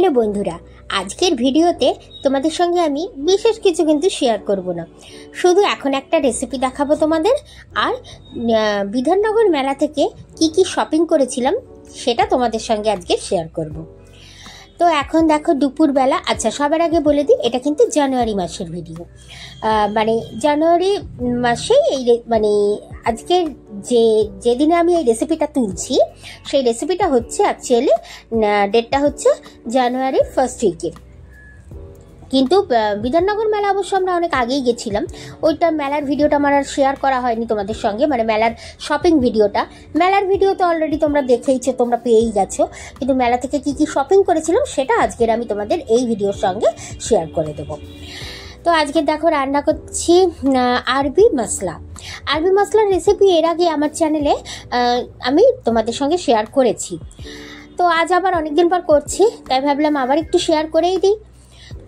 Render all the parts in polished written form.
Hello বন্ধুরা, আজকের ভিডিওতে তোমাদের সঙ্গে আমি বিশেষ কিছু কিন্তু শেয়ার করব না। শুধু এখন একটা রেসিপি দেখাবো তোমাদের, আর বিধাননগর মেলা থেকে কি কি শপিং করেছিলাম সেটা তোমাদের সঙ্গে আজকে শেয়ার করব। তো এখন দেখো দুপুরবেলা। আচ্ছা, সবার আগে বলে দিই, এটা কিন্তু জানুয়ারি মাসের ভিডিও। মানে জানুয়ারি মাসেই আজকে যেদিনে আমি এই রেসিপিটা তুলছি, সেই রেসিপিটা হচ্ছে অ্যাকচুয়ালি ডেটটা হচ্ছে জানুয়ারি ফার্স্ট উইকের। কিন্তু বিধাননগর মেলা অবশ্য আমরা অনেক আগেই গেছিলাম। ওইটা মেলার ভিডিওটা আমার আর শেয়ার করা হয়নি তোমাদের সঙ্গে, মানে মেলার শপিং ভিডিওটা। মেলার ভিডিও তো অলরেডি তোমরা দেখেইছো, তোমরা পেয়েই গেছো, কিন্তু মেলা থেকে কি কি শপিং করেছিলাম সেটা আজকের আমি তোমাদের এই ভিডিওর সঙ্গে শেয়ার করে দেবো। তো আজকে দেখো রান্না করছি আরবি মশলা। আরবি মশলার রেসিপি এর আগে আমার চ্যানেলে আমি তোমাদের সঙ্গে শেয়ার করেছি। তো আজ আবার অনেকদিন পর করছি, তাই ভাবলাম আবার একটু শেয়ার করেই দিই।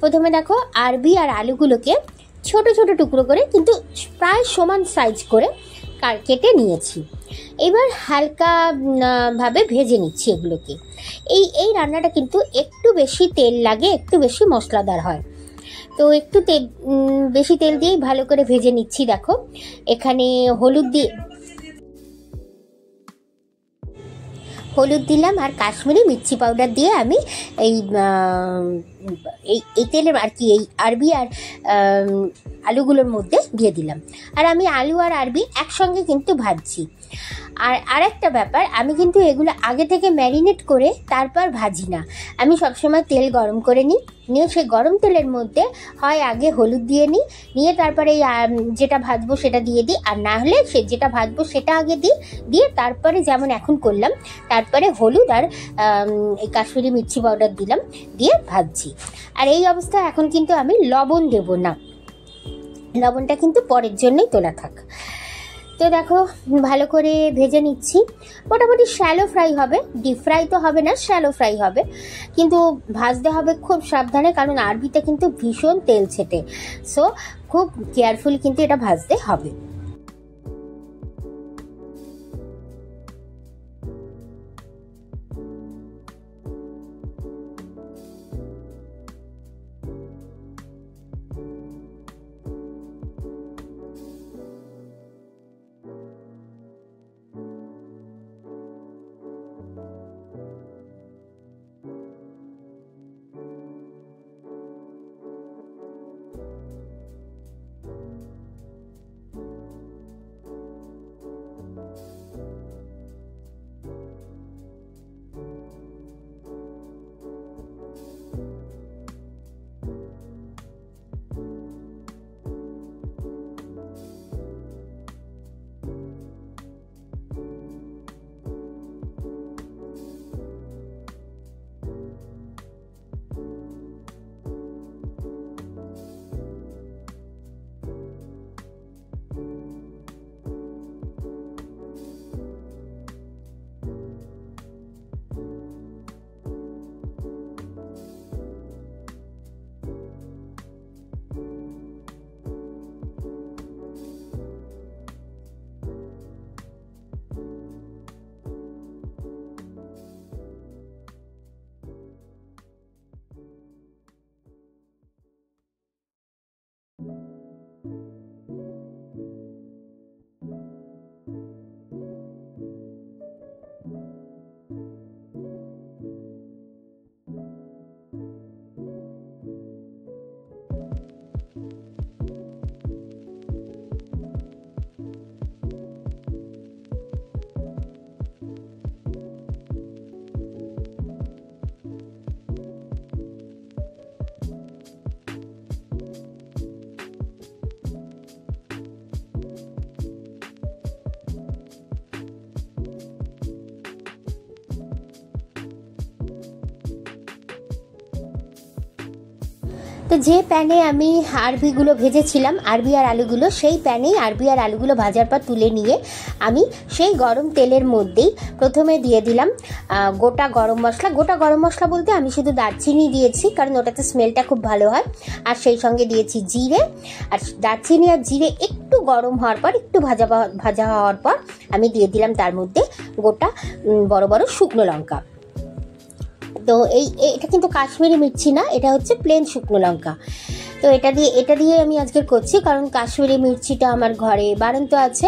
প্রথমে দেখো আরবি আর আলুগুলোকে ছোট ছোট টুকরো করে, কিন্তু প্রায় সমান সাইজ করে কেটে নিয়েছি। এবার হালকা ভাবে ভেজে নিচ্ছি এগুলোকে। এই রান্নাটা কিন্তু একটু বেশি তেল লাগে, একটু বেশি মশলাদার হয়। তো একটু বেশি তেল দিয়েই ভালো করে ভেজে নিচ্ছি। দেখো এখানে হলুদ দিলাম আর কাশ্মীরি মির্চি পাউডার দিয়ে আমি এই তেলের আর কি এই আরবি আর আলুগুলোর মধ্যে দিয়ে দিলাম। আর আমি আলু আর আরবি একসঙ্গে কিন্তু ভাজছি। আর আরেকটা ব্যাপার, আমি কিন্তু এগুলো আগে থেকে ম্যারিনেট করে তারপর ভাজি না। আমি সবসময় তেল গরম করে নিয়ে সেই গরম তেলের মধ্যে হয় আগে হলুদ দিয়ে নিয়ে তারপরে যেটা ভাজবো সেটা দিয়ে দিই, আর না হলে যেটা ভাজবো সেটা আগে দিয়ে তারপরে যেমন এখন করলাম, তারপরে হলুদ আর এই কাশ্মীরি মির্চি পাউডার দিলাম, দিয়ে ভাজছি। আর এই অবস্থায় এখন কিন্তু আমি লবণ দেব না, লবণটা কিন্তু পরের জন্যই তোলা থাক। তো দেখো ভালো করে ভেজে নিচ্ছি। মোটামুটি শ্যালো ফ্রাই হবে, ডিপ ফ্রাই তো হবে না, শ্যালো ফ্রাই হবে, কিন্তু ভাজতে হবে খুব সাবধানে, কারণ আরবিতে কিন্তু ভীষণ তেল ছেটে। সো খুব কেয়ারফুলি কিন্তু এটা ভাজতে হবে। তো যে প্যানে আমি আরবিগুলো ভেজেছিলাম, আরবি আর আলুগুলো, সেই প্যানেই আরবি আর আলুগুলো ভাজার পর তুলে নিয়ে আমি সেই গরম তেলের মধ্যেই প্রথমে দিয়ে দিলাম গোটা গরম মশলা। গোটা গরম মশলা বলতে আমি শুধু দারচিনি দিয়েছি, কারণ ওটাতে স্মেলটা খুব ভালো হয়। আর সেই সঙ্গে দিয়েছি জিরে। আর দারচিনি আর জিরে একটু গরম হওয়ার পর, একটু ভাজা হওয়ার পর আমি দিয়ে দিলাম তার মধ্যে গোটা বড় বড় শুকনো লঙ্কা। তো এটা কিন্তু কাশ্মীরি মির্চি না, এটা হচ্ছে প্লেন শুকনো লঙ্কা। তো এটা দিয়ে আমি আজকে করছি, কারণ কাশ্মীরি মির্চিটা আমার ঘরে বাড়ন্ত আছে।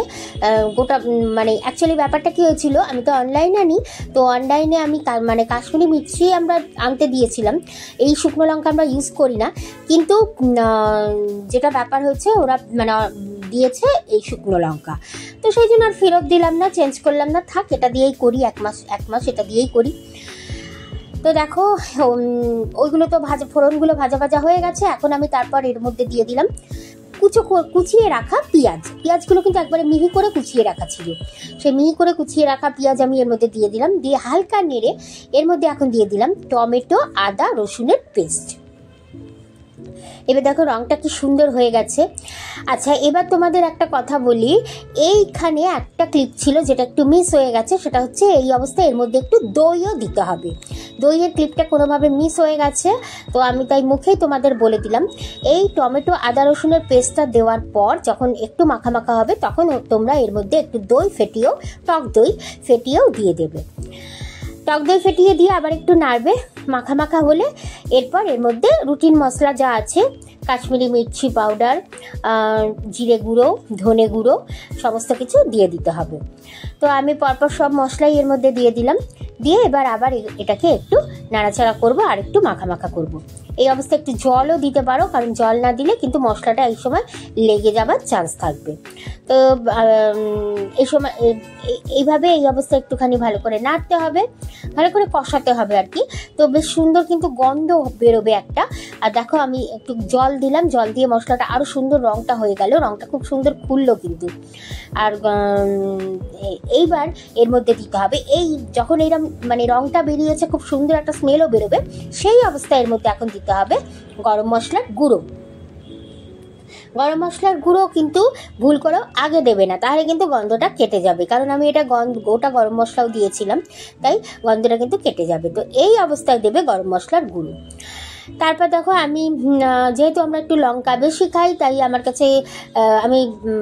গোটা মানে অ্যাকচুয়ালি ব্যাপারটা কী হয়েছিল, আমি তো অনলাইনে আনি, তো অনলাইনে আমি মানে কাশ্মীরি মির্চি আমরা আনতে দিয়েছিলাম, এই শুকনো লঙ্কা আমরা ইউজ করি না, কিন্তু যেটা ব্যাপার হচ্ছে ওরা মানে দিয়েছে এই শুকনো লঙ্কা, তো সেই জন্য আর ফেরত দিলাম না, চেঞ্জ করলাম না, থাক এটা দিয়েই করি, এক মাস এটা দিয়েই করি। তো দেখো ওইগুলো তো ফোড়নগুলো ভাজা হয়ে গেছে। এখন আমি তারপর এর মধ্যে দিয়ে দিলাম কুচিয়ে রাখা পেঁয়াজগুলো কিন্তু একবারে মিহি করে কুচিয়ে রাখা ছিল, সেই মিহি করে কুচিয়ে রাখা পেঁয়াজ আমি এর মধ্যে দিয়ে দিলাম, দিয়ে হালকা নেড়ে এর মধ্যে এখন দিয়ে দিলাম টমেটো, আদা, রসুনের পেস্ট। এবার দেখো রংটা কি সুন্দর হয়ে গেছে। আচ্ছা, এবার তোমাদের একটা কথা বলি, এইখানে একটা ক্লিপ ছিল যেটা একটু মিস হয়ে গেছে, সেটা হচ্ছে এই অবস্থায় এর মধ্যে একটু দইও দিতে হবে। দইয়ের ক্লিপটা কোনোভাবে মিস হয়ে গেছে, তো আমি তাই মুখেই তোমাদের বলে দিলাম। এই টমেটো, আদা, রসুনের পেস্টটা দেওয়ার পর যখন একটু মাখা হবে, তখন তোমরা এর মধ্যে একটু টক দই ফেটিয়েও দিয়ে দেবে। টক দই ফেটিয়ে দিয়ে আবার একটু নাড়বে, মাখা হলে এরপর এর মধ্যে রুটিন মশলা যা আছে, কাশ্মীরি মির্চি পাউডার, জিরে গুঁড়ো, ধনে গুঁড়ো, সমস্ত কিছু দিয়ে দিতে হবে। তো আমি পরপর সব মশলাই এর মধ্যে দিয়ে দিলাম, দিয়ে এবার আবার এটাকে একটু নাড়াচাড়া করব আর একটু মাখা করব। এই অবস্থায় একটু জলও দিতে পারো, কারণ জল না দিলে কিন্তু মশলাটা এই সময় লেগে যাবার চান্স থাকবে। তো এই সময় এইভাবে এই অবস্থায় একটুখানি ভালো করে নাড়তে হবে, ভালো করে কষাতে হবে আর কি। তো বেশ সুন্দর কিন্তু গন্ধ বেরোবে একটা। আর দেখো আমি একটু জল দিলাম, জল দিয়ে মশলাটা আরও সুন্দর রঙটা হয়ে গেল, রঙটা খুব সুন্দর খুললো কিন্তু। আর এইবার এর মধ্যে দিতে হবে, এই যখন এইরকম মানে রঙটা বেরিয়েছে, খুব সুন্দর একটা স্মেলও বেরোবে, সেই অবস্থায় এর মধ্যে এখন দিতে হবে গরম মশলার গুঁড়ো। গরম মশলার গুঁড়ো কিন্তু ভুল করেও আগে দেবে না, তাহলে কিন্তু গন্ধটা কেটে যাবে, কারণ আমি এটা গোটা গরম মশলাও দিয়েছিলাম, তাই গন্ধটা কিন্তু কেটে যাবে। তো এই অবস্থায় দেবে গরম মশলার গুঁড়ো। তারপর দেখো আমি যেহেতু আমরা একটু লঙ্কা বেশি খাই, তাই আমার কাছে আমি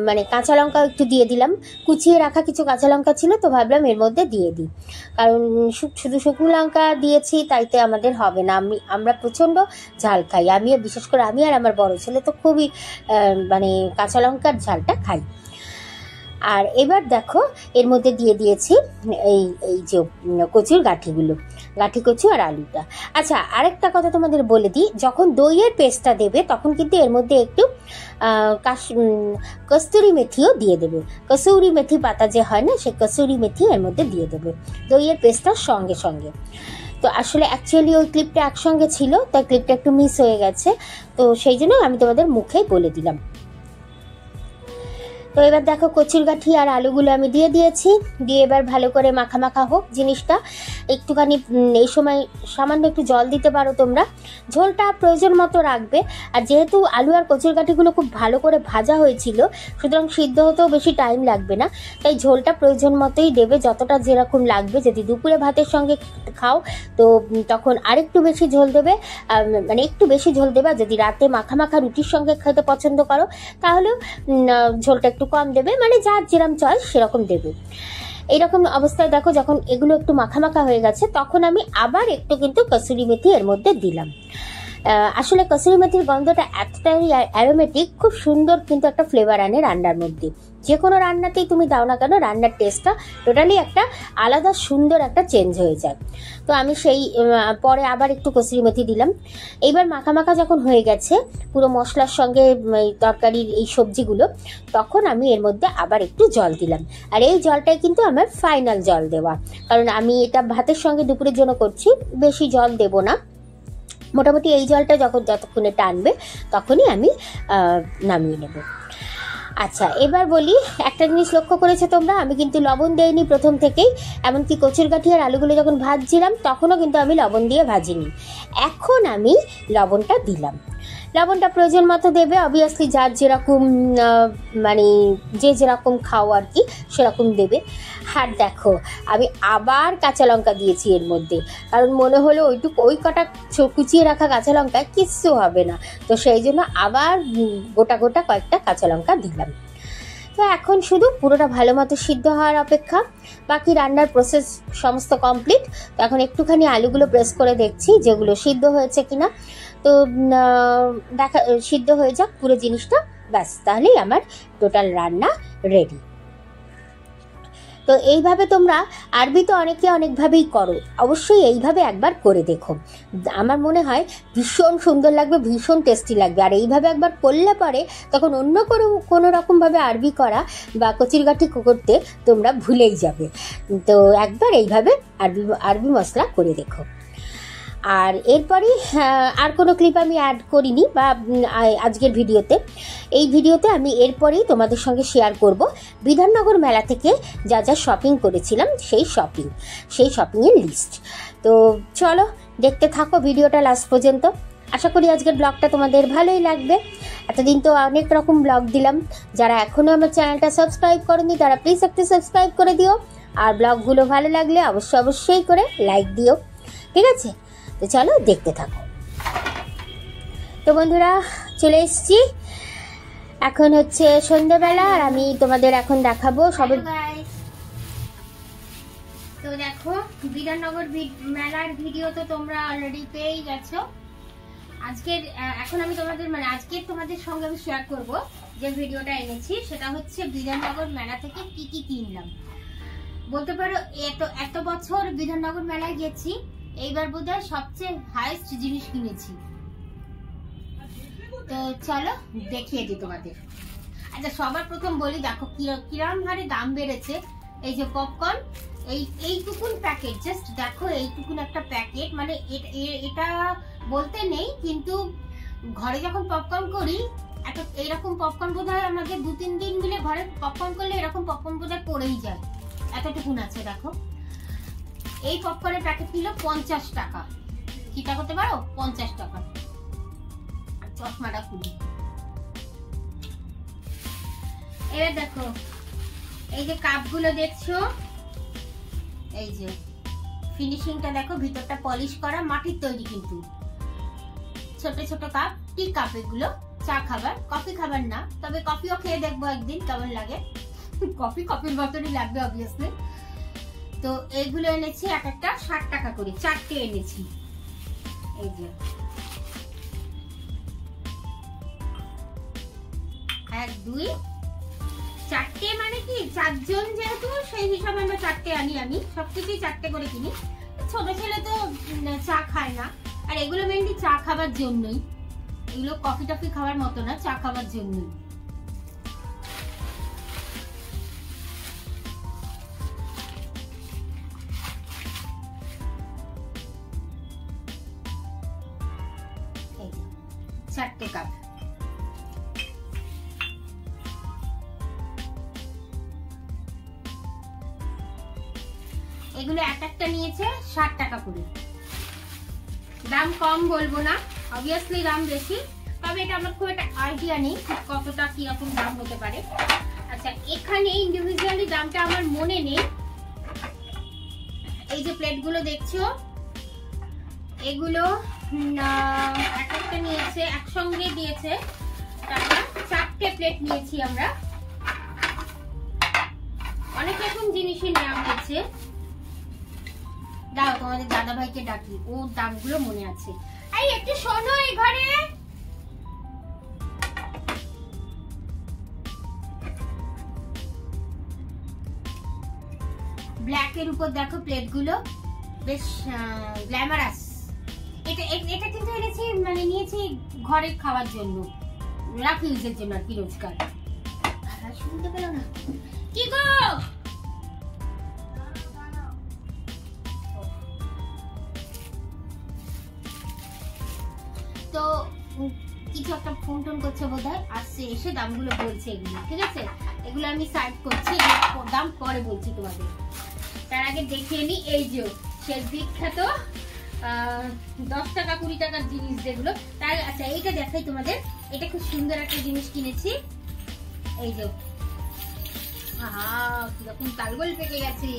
মানে কাঁচা লঙ্কা একটু দিয়ে দিলাম, কুচিয়ে রাখা কিছু কাঁচা লঙ্কা ছিল, তো ভাবলাম এর মধ্যে দিয়ে দিই, কারণ শুধু শুকনো লঙ্কা দিয়েছি তাইতে আমাদের হবে না, আমরা প্রচণ্ড ঝাল খাই, বিশেষ করে আমি আর আমার বড় ছেলে তো খুবই মানে কাঁচা লঙ্কার ঝালটা খাই। আর এবার দেখো এর মধ্যে দিয়ে দিয়েছি এই যে কচুর গাঠি কচু আর আলুটা। আচ্ছা, আরেকটা কথা তোমাদের বলে দিই, যখন দইয়ের পেস্টটা দেবে তখন কিন্তু এর মধ্যে একটু কস্তুরি মেথিও দিয়ে দেবে, কসুরি মেথি পাতা যে হয় না, সেই কসুরি মেথি এর মধ্যে দিয়ে দেবে দইয়ের পেস্টটার সঙ্গে। তো আসলে অ্যাকচুয়ালি ওই ক্লিপটা একসঙ্গে ছিল, তাই ক্লিপটা একটু মিস হয়ে গেছে, তো সেই জন্য আমি তোমাদের মুখেই বলে দিলাম। তো এবার দেখো কচুর গাঠি আর আলুগুলো আমি দিয়ে দিয়েছি, দিয়ে এবার ভালো করে মাখা হোক জিনিসটা। একটুখানি এই সময় সামান্য একটু জল দিতে পারো তোমরা, ঝোলটা প্রয়োজন মতো রাখবে। আর যেহেতু আলু আর কচুর গাঠিগুলো খুব ভালো করে ভাজা হয়েছিল, সুতরাং সিদ্ধ হতেও বেশি টাইম লাগবে না, তাই ঝোলটা প্রয়োজন মতোই দেবে, যতটা যেরকম লাগবে। যদি দুপুরে ভাতের সঙ্গে খাও তো তখন আরেকটু বেশি ঝোল দেবে, মানে একটু বেশি ঝোল দেবে। যদি রাতে মাখা রুটির সঙ্গে খেতে পছন্দ করো তাহলে ঝোলটা একটু কম দেবে, মানে যার যেরকম চয়েস সেরকম দেবে। এইরকম অবস্থায় দেখো যখন এগুলো একটু মাখা হয়ে গেছে, তখন আমি আবার একটু কিন্তু কসুরি মেথি এর মধ্যে দিলাম। আসলে কসুরি মেথির গন্ধটা এতটাই অ্যারোমেটিক, খুব সুন্দর কিন্তু একটা ফ্লেভার আনে রান্নার মধ্যে। যে কোনো রান্নাতেই তুমি দাও না কেন, রান্নার টেস্টটা টোটালি একটা আলাদা সুন্দর একটা চেঞ্জ হয়ে যায়। তো আমি সেই পরে আবার একটু কসুরি মেথি দিলাম। এইবার মাখা যখন হয়ে গেছে পুরো মশলার সঙ্গে তরকারির এই সবজিগুলো, তখন আমি এর মধ্যে আবার একটু জল দিলাম। আর এই জলটাই কিন্তু আমার ফাইনাল জল দেওয়া, কারণ আমি এটা ভাতের সঙ্গে দুপুরের জন্য করছি, বেশি জল দেব না। মোটামুটি এই জলটা যতক্ষণে টানবে তখনই আমি নামিয়ে নেব। আচ্ছা, এবার বলি, একটা জিনিস লক্ষ্য করেছো তোমরা, আমি কিন্তু লবণ দেইনি প্রথম থেকেই, এমনকি কচুর গাঠি আর আলুগুলো যখন ভাজছিলাম তখনও কিন্তু আমি লবণ দিয়ে ভাজিনি। এখন আমি লবণটা দিলাম। লবণটা প্রয়োজন মতো দেবে, অবভিয়াসলি যার যেরকম মানে যে যেরকম খাও আর কি সেরকম দেবে। আর দেখো আমি আবার কাঁচা লঙ্কা দিয়েছি এর মধ্যে, কারণ মনে হলো ওই কটা কুচিয়ে রাখা কাঁচা লঙ্কায় কিচ্ছু হবে না, তো সেই জন্য আবার গোটা কয়েকটা কাঁচা লঙ্কা দিলাম। তো এখন শুধু পুরোটা ভালো মতো সিদ্ধ হওয়ার অপেক্ষা, বাকি রান্নার প্রসেস সমস্ত কমপ্লিট। তো এখন একটুখানি আলুগুলো প্রেস করে দেখছি যেগুলো সিদ্ধ হয়েছে কিনা। তো দেখা সিদ্ধ হয়ে যাক পুরো জিনিসটা, ব্যাস তাহলেই আমার টোটাল রান্না রেডি। তো এইভাবে তোমরা আরবি তো অনেকে অনেকভাবেই করো, অবশ্যই এইভাবে একবার করে দেখো। আমার মনে হয় ভীষণ সুন্দর লাগবে, ভীষণ টেস্টি লাগবে। আর এইভাবে একবার করলে পরে তখন অন্য কোনো রকমভাবে আরবি করা বা কচিরগাঠি করতে তোমরা ভুলেই যাবে। তো একবার এইভাবে আরবি মশলা করে দেখো। আর এরপরই আর কোনো ক্লিপ আমি অ্যাড করিনি বা আজকের ভিডিওতে। এই ভিডিওতে আমি এরপরেই তোমাদের সঙ্গে শেয়ার করব বিধাননগর মেলা থেকে যা যা শপিং করেছিলাম সেই শপিংয়ের লিস্ট। তো চলো দেখতে থাকো ভিডিওটা লাস্ট পর্যন্ত। আশা করি আজকের ব্লগটা তোমাদের ভালোই লাগবে। এতদিন তো অনেক রকম ব্লগ দিলাম, যারা এখনও আমার চ্যানেলটা সাবস্ক্রাইব করোনি তারা প্লিজ একটা সাবস্ক্রাইব করে দিও। আর ব্লগগুলো ভালো লাগলে অবশ্যই করে লাইক দিও, ঠিক আছে? তো চলো দেখতে থাকো। তো বন্ধুরা চলে এসেছি, এখন হচ্ছে সন্ধ্যাবেলা, আর আমি তোমাদের এখন দেখাবো সবে। তো দেখো বিধাননগর মেলার ভিডিও তো তোমরা অলরেডি পেয়েই গেছো। আজকের এখন আমি তোমাদের সঙ্গে আমি শেয়ার করব যে ভিডিওটা এনেছি, সেটা হচ্ছে বিধাননগর মেলা থেকে কি কি কিনলাম। বলতে পারো এত বছর বিধাননগর মেলায় গেছি, এইবার বোধহয় সবচেয়ে হাইস্ট জিনিস কিনেছি। তো চলো দেখিয়ে দিই তোমাদের। আচ্ছা সবার প্রথম বলি, দেখো কিরম হারে দাম বেড়েছে। এই যে পপকর্ন, এইটুকুন প্যাকেট, জাস্ট দেখো এইটুকুন একটা প্যাকেট, মানে এটা বলতে নেই, কিন্তু ঘরে যখন পপকর্ন করি এইরকম পপকর্ন বোধহয় আমাদের 2-3 দিন মিলে ঘরে পপকর্ন করলে এরকম পপকর্ন বোধহয় পড়েই যায়, এতটুকুন আছে। দেখো এই পপকর্নের প্যাকেট নিল 50 টাকা। চিন্তা করতে পারো 50 টাকা। চশমাটা খুলি, এবার দেখো এই যে কাপগুলো দেখছো, এই যে ফিনিশিংটা দেখো, ভিতরটা পলিশ করা, মাটির তৈরি, কিন্তু ছোট ছোট কাপ, টি কাপ এগুলো। চা খাবার, কফি খাবার না, তবে কফিও খেয়ে দেখবো একদিন কেমন লাগে। কফির মতনই লাগবে অবভিয়াসলি। তো এইগুলো এনেছি এক একটা 60 টাকা করে, 4টে এনেছি। এই যে 1 2 4টে, মানে কি 4 জন যেহেতু, সেই হিসাবে আমরা 4টে আনি। আমি সবকিছুই 4টে করে কিনি। ছোট ছেলে তো চা খায় না, আর এগুলো মেনলি চা খাবার জন্যই, এগুলো কফি টফি খাওয়ার মতো না, চা খাবার জন্যই। চারটে কাপ। এগুলো একটা নিয়েছে 60 টাকা করে। দাম কম বলবো না, অবভিয়াসলি দাম বেশি, তবে এটা আমার খুব একটা আইডিয়া নেই কতটা কিরকম দাম হতে পারে। আচ্ছা এখানে ইন্ডিভিজুয়ালি দামটা আমার মনে নেই। এই যে প্লেটগুলো দেখছো, এগুলো একটা নিয়েছে, একসঙ্গে দিয়েছে টাকা। 4টে প্লেট নিয়েছি আমরা, অনেক রকম জিনিসই নেওয়া হয়েছে। দাও তোমাদের দাদা ভাইকে ডাকি, ও দামগুলো মনে আছে। এই একটু শোনো, এই ঘরে ব্ল্যাকের উপর দেখো প্লেটগুলো বেশ গ্ল্যামারাস। এটা কিন্তু এনেছি, মানে নিয়েছি ঘরে খাওয়ার জন্য, রাফ ইউজের জন্য আর কি, রোজকার। শুনতে পেলো না কি গো? তো কিছু একটা ফোন টোন করছে বোধহয়, আসছে, এসে দামগুলো বলছে এগুলো, ঠিক আছে? এগুলো আমি সাইড করছি, দাম পরে বলছি তোমাদের। তার আগে দেখিয়ে নি এই যে সেই বিখ্যাত 10 টাকা 20 টাকার জিনিস যেগুলো। তাই আচ্ছা এইটা দেখাই তোমাদের, এটা খুব সুন্দর একটা জিনিস কিনেছি। এই যে আহা কিরকম তালগোল পেকে গেছে।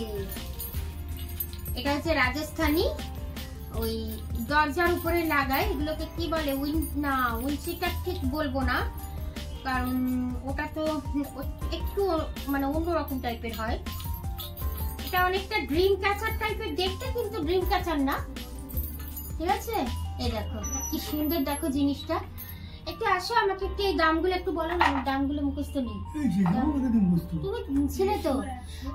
এটা হচ্ছে রাজস্থানী, ওই দরজার উপরে লাগায়, এগুলোকে কি বলে, উইন্ডশিটটা ঠিক বলবো না, কারণ ওটা তো একটু মানে অন্যরকম টাইপের হয়। এটা অনেকটা ড্রিম ক্যাচার টাইপের দেখতে, কিন্তু ড্রিম ক্যাচার না, ঠিক আছে। এই দেখো কি সুন্দর, দেখো জিনিসটা। একটু আসো, আমাকে একটু এই দামগুলো একটু বলো না, দামগুলো মুখস্থ নেই। তুমি ছিলে তো।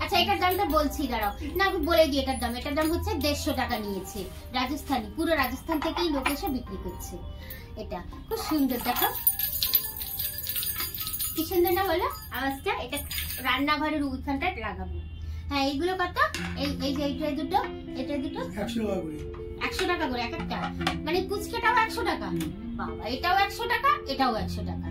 আচ্ছা এটার দামটা বলছি, দাঁড়াও না আমি বলে দিই। এটার দাম হচ্ছে 150 টাকা নিয়েছে। রাজস্থানি, পুরো রাজস্থান থেকেই লোক এসে বিক্রি করছে। এটা খুব সুন্দর, দেখো কি সুন্দর না বলো আওয়াজটা। এটা রান্নাঘরের উঠানটা লাগাবো। হ্যাঁ এইগুলো কত? এই যে এটা দুটো 100 টাকা করে এক একটা, মানে কুচকেটাও 100 টাকা। বাবা, এটাও 100 টাকা, এটাও 100 টাকা।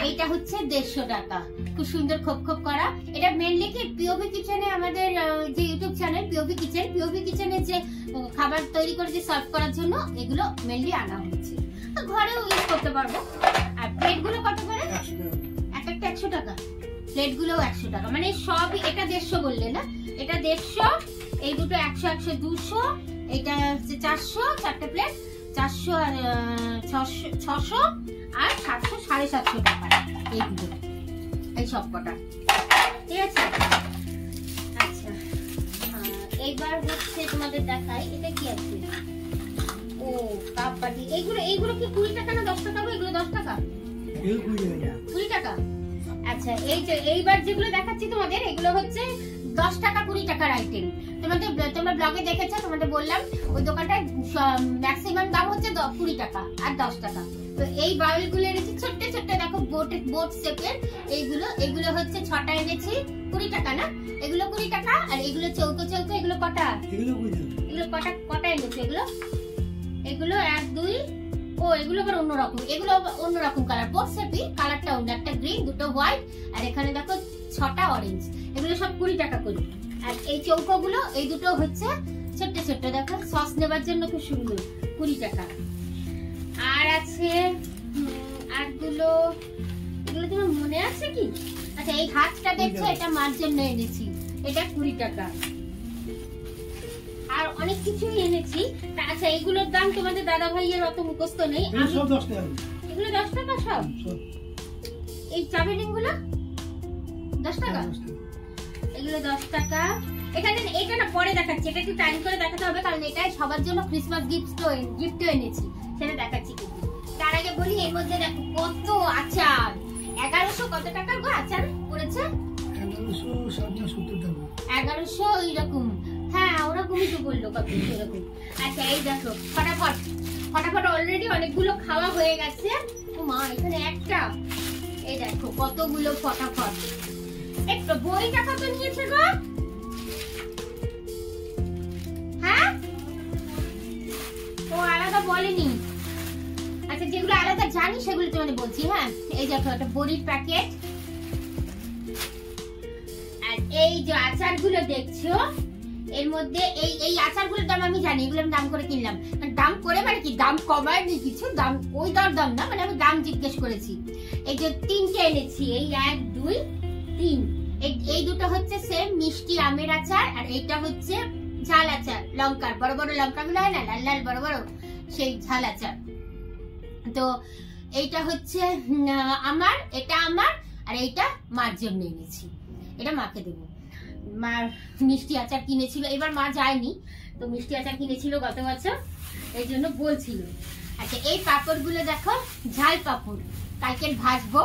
এইটা হচ্ছে 150 টাকা। খুব সুন্দর খোপ খোপ করা। এটা মেনলি কি পিওভি কিচেনে, আমাদের যে ইউটিউব চ্যানেল পিওভি কিচেনের যে খাবার তৈরি করে যে সার্ভ করার জন্য এগুলো মেনলি আনা হচ্ছে। ঘরেও ইউজ করতে পারবো। আর প্লেটগুলো কত করে? এক একটা 100 টাকা। প্লেটগুলোও 100 টাকা, মানে সবই। এটা 150 বললে না, এটা 150। এই দুটো 100 100 200। এটা হচ্ছে 400, চারটে প্লেট 400 আর 600 আর 700, 750 টাকা এইগুলো, এই সব কটা, ঠিক আছে। আচ্ছা এইবার হচ্ছে তোমাদের দেখাই, এটা কি আছে? ও কাপ বাটি। এইগুলো কি 20 টাকা না 10 টাকা? এগুলো 10 টাকা, 20 টাকা। আচ্ছা এই যে এইবার যেগুলো দেখাচ্ছি তোমাদের, এগুলো হচ্ছে 10 টাকা 20 টাকার আইটেম। তোমরা ব্লগে দেখেছো, তোমাদের বললাম ওই দোকানটায় ম্যাক্সিমাম দাম হচ্ছে 20 টাকা আর 10 টাকা। তো এই বাউল গুলো এনেছি ছোট্ট ছোট্ট, দেখো বোট শেপের। এগুলো হচ্ছে 6টা এনেছি, 20 টাকা না? এগুলো 20 টাকা। আর এগুলো চৌকো, এগুলো কটা? এগুলো কটা এনেছি? এগুলো 1 2। ও এগুলো আবার অন্যরকম, এগুলো অন্যরকম কালার, বোট শেপই, কালারটা অন্য, একটা গ্রিন, দুটো হোয়াইট, আর এখানে দেখো 6টা অরেঞ্জ। এগুলো সব 20 টাকা করে। আর এই চৌকোগুলো, এই দুটো হচ্ছে ছোট্ট ছোট্ট, দেখো সস নেবার জন্য খুব সুন্দর, 20 টাকা। আর আছে এগুলো তোমার মনে আছে কি? আচ্ছা এই হাতটা দেখছো, এটা মার জন্য এনেছি, এটা 20 টাকা। আর অনেক কিছুই এনেছি। আচ্ছা এগুলোর দাম তোমাদের দাদা ভাইয়ের অত মুখস্থ নেই। এগুলো 10 টাকা সব। এই চাবি রিংগুলো 10 টাকা, এগুলো 10 টাকা। এখানে এটা না পরে দেখাচ্ছি, এটা একটু টাইম করে দেখাতে হবে, কারণ এটা সবার জন্য ক্রিসমাস গিফটও এনেছি, সেটা দেখাচ্ছি। কিন্তু তার আগে বলি, এর মধ্যে দেখো কত আচার। 1100 কত টাকার গো আচার পড়েছে? 1100 এইরকম। হ্যাঁ ওরকমই তো বললো, কত এরকম। আচ্ছা এই দেখো ফটাফট অলরেডি অনেকগুলো খাওয়া হয়ে গেছে। ও মা, এখানে একটা, এই দেখো কতগুলো ফটাফট। একটু বইটা কত নিয়েছে গো? হ্যাঁ ও আলাদা বলেনি। আচ্ছা যেগুলো আলাদা জানি সেগুলো তোমাদের বলছি। হ্যাঁ এই দেখো একটা বড়ির প্যাকেট। আর এই যে আচারগুলো দেখছো, এর মধ্যে এই আচারগুলোর দাম আমি জানি, এগুলো আমি দাম করে কিনলাম। দাম করে মানে কি, দাম কমায়নি কিছু, দাম ওই দাম না, মানে আমি দাম জিজ্ঞেস করেছি। এই যে 3টে এনেছি, এই 1 2 3। এই দুটো হচ্ছে সেম মিষ্টি আমের আচার, আর এইটা হচ্ছে ঝাল আচার, লঙ্কার বড় বড় লঙ্কাগুলো হয় না, লাল লাল বড় বড়, সেই ঝাল আচার। তো এইটা হচ্ছে আমার, এটা আমার, আর এইটা মার জন্য এনেছি, এটা মাকে দেবো। মা মিষ্টি আচার কিনেছিল, এবার মা যায়নি, তো মিষ্টি আচার কিনেছিল গত বছর, এই জন্য বলছিল। আচ্ছা এই পাপড়গুলো দেখো, ঝাল পাপড়, কালকে ভাজবো,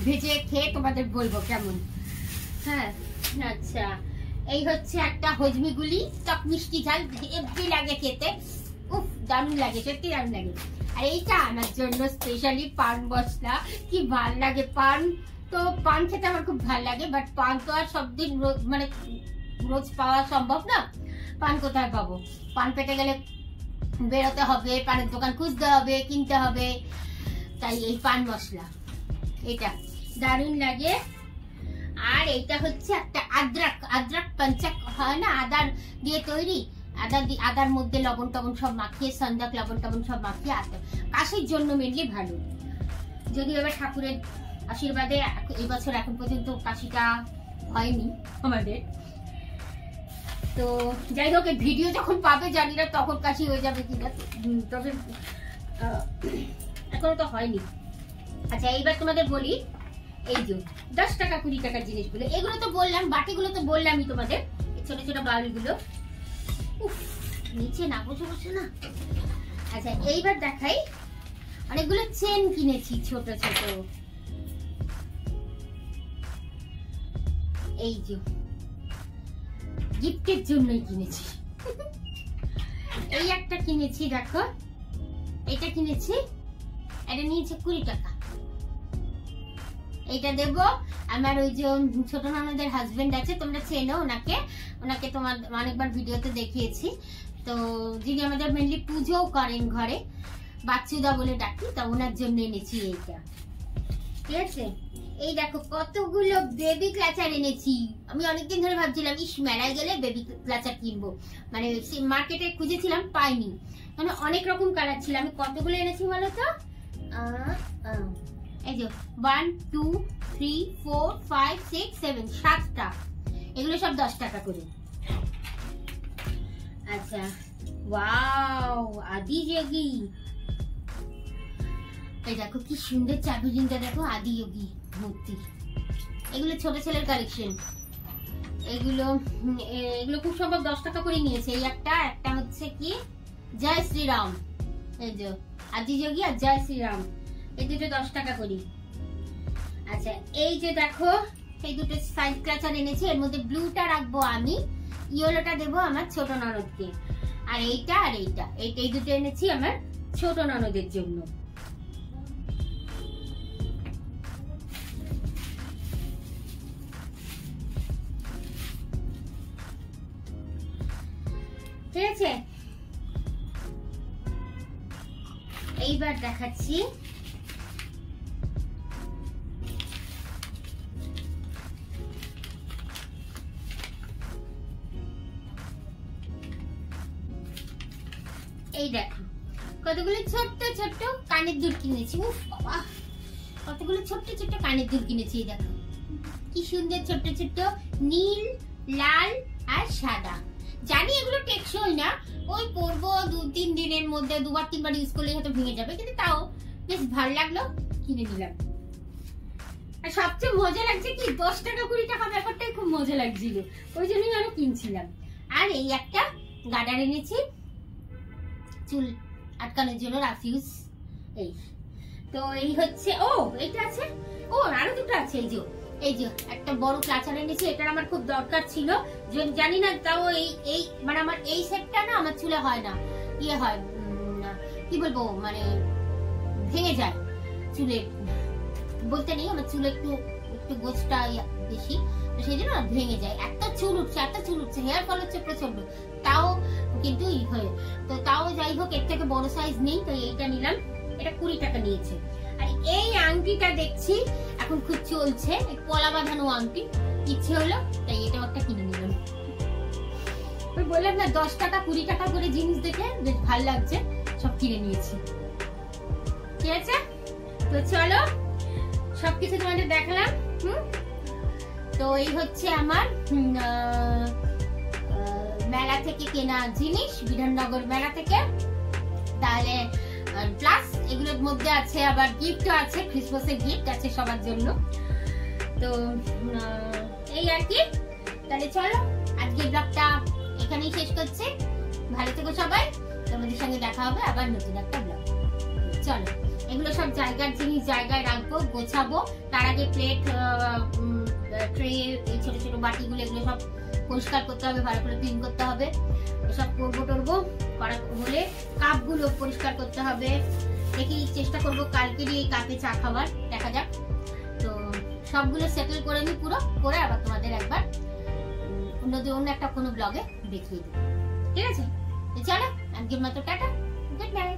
ভেজে খেয়ে তোমাদের বলবো কেমন। হ্যাঁ আচ্ছা এই হচ্ছে একটা হজমিগুলি, টক মিষ্টি ঝাল, হেভি লাগে খেতে, উফ দারুণ লাগে, সত্যি দারুণ লাগে। আর এইটা আনার জন্য স্পেশালি পান মশলা, কি ভাল লাগে পান। তো পান খেতে আমার খুব ভালো লাগে, বাট পান তো আর সব দিন মানে রোজ পাওয়া সম্ভব না। পান কোথায় পাবো? পান পেতে গেলে বেরোতে হবে, পানের দোকান খুঁজতে হবে, কিনতে হবে। তাই এই পান মশলা, এটা দারুণ লাগে। আর এইটা হচ্ছে একটা আদ্রাক পঞ্চাক হয় না, আদার দিয়ে তৈরি, আদার মধ্যে লবণ টবণ সব মাখিয়ে, সন্দাক লবণ টবণ সব মাখিয়ে, কাশির জন্য মেনলি ভালো। যদিও এবার ঠাকুরের আশীর্বাদে এই বছর এখন পর্যন্ত কাশিটা হয়নি আমাদের। তো যাই হোক, ভিডিও যখন পাবে জানি না তখন কাশি হয়ে যাবে কিনা, তবে এখনো তো হয়নি। আচ্ছা এইবার তোমাদের বলি, এই যে 10 টাকা 20 টাকার জিনিসগুলো, এগুলো তো বললাম, বাটিগুলো তো বললামই তোমাদের, ছোট ছোট বাউলগুলো। উফ, নিচে না বসে বসে না। আচ্ছা এইবার দেখাই, অনেকগুলো চেন কিনেছি ছোট ছোট। এই যে গিফটের জন্যই কিনেছি। এই একটা কিনেছি, দেখো এটা কিনেছি, এটা নিয়েছে 20 টাকা। এটা দেব আমার ওই যে ছোট ননদের হাজবেন্ড আছে, তোমরা চেনো ওনাকে, ওনাকে তোমার অনেকবার ভিডিওতে দেখিয়েছি। তো যিনি আমাদের মেনলি পুজোও করেন ঘরে, বাচ্চুদা বলে ডাকি, তা ওনার জন্য এনেছি এইটা। ঠিক আছে, এই দেখো কতগুলো বেবি ক্লাচার এনেছি। আমি অনেকদিন ধরে ভাবছিলাম ইস মেলায় গেলে বেবি ক্লাচার কিনবো, মানে মার্কেটে খুঁজেছিলাম পাইনি, মানে অনেক রকম কালার ছিল। আমি কতগুলো এনেছি বলো তো, এই যে 1 2 3 4 5 6 7 7টা, এগুলো সব 10 টাকা করে। আচ্ছা ওয়াও, আদি যোগী, এই দেখো কি সুন্দর চাবি রিংটা, দেখো আদি যোগী মূর্তি। এগুলো ছোট ছেলের কালেকশন, এগুলো খুব সম্ভব 10 টাকা করে নিয়েছে। এই একটা হচ্ছে কি জয় শ্রীরাম, এই যে আদি যোগী আর জয় শ্রীরাম, এই দুটো 10 টাকা করি। আচ্ছা এই যে দেখো এই দুটো সাইড ক্লাচার এনেছি, এর মধ্যে ব্লুটা রাখবো আমি, ইয়েলোটা দেবো আমার ছোট ননদকে। আর এইটা আর এইটা, এই দুটো এনেছি আমার ছোট ননদের জন্য। ঠিক আছে, এইবার দেখাচ্ছি এই দেখো কতগুলো ছোট্ট ছোট্ট কানের দুল কিনেছি। উফ বাবা, কতগুলো ছোট্ট ছোট্ট কানের দুল কিনেছি। এই দেখো কি সুন্দর ছোট্ট ছোট্ট, নীল লাল আর সাদা। জানি এগুলো টেকসই না, ওই পরবো 2-3 দিনের মধ্যে, 2-3 বার ইউজ করলে হয়তো ভেঙে যাবে, কিন্তু তাও বেশ ভালো লাগলো, কিনে নিলাম। আর সবচেয়ে মজা লাগছে কি 10 টাকা 20 টাকা ব্যাপারটাই খুব মজা লাগছিল, ওই জন্যই আমি কিনছিলাম। আর এই একটা গার্ডার এনেছি চুল আটকানোর জন্য, রাফিউজ। এই তো এই হচ্ছে, ও এইটা আছে, ও আরো দুটো আছে। এই যে একটা বড় ক্লাচার এনেছি, এটার আমার খুব দরকার ছিল, জানি না তাও এই মানে আমার এই সেটটা না আমার চুলে হয় না, ইয়ে হয় কি বলবো, মানে ভেঙে যায় চুলে, বলতে নেই আমার চুলে একটু গোছটা বেশি, তো সেই জন্য ভেঙে যায়। এত চুল উঠছে, হেয়ার ফল হচ্ছে প্রচন্ড, তাও কিন্তু তো তাও যাই হোক, এর থেকে বড় সাইজ নেই, তো এইটা নিলাম। এটা 20 টাকা নিয়েছে। আর এই আংটিটা দেখছি এখন খুব চলছে, পলা বাঁধানো আংটি, ইচ্ছে হলো তাই এটা একটা কিনে নিলাম। ওই বললাম না 10 টাকা 20 টাকা করে জিনিস দেখে বেশ ভালো লাগছে, সব কিনে নিয়েছি। ঠিক আছে, তো চলো সবকিছু তোমাদের দেখালাম। তো এই হচ্ছে আমার মেলা থেকে কেনা জিনিস, বিধাননগর মেলা থেকে। তাহলে প্লাস এগুলোর মধ্যে আছে আবার গিফটও আছে, ক্রিসমাসের গিফট আছে সবার জন্য। তো এই আর কি, তাহলে চলো আজকের ব্লগটা এখানেই শেষ করছি। ভালো থেকো সবাই, তোমাদের সঙ্গে দেখা হবে আবার নতুন একটা ব্লগ। চলো এগুলো সব জায়গার জিনিস জায়গায় রাখবো, গোছাবো। তার আগে প্লেট, ট্রে, এই ছোট ছোট বাটিগুলো এগুলো সব পরিষ্কার করতে হবে, ভালো করে ক্লিন করতে হবে। এসব করবো টরবো করা হলে কাপগুলো পরিষ্কার করতে হবে। দেখি চেষ্টা করবো কালকেরই এই কাপে চা খাবার, দেখা যাক। তো সবগুলো সেটেল করে নি পুরো, করে আবার তোমাদের একবার অন্য একটা কোনো ব্লগে দেখিয়ে দিই। ঠিক আছে, চলো আজকের মতো টাটা, গুড নাইট।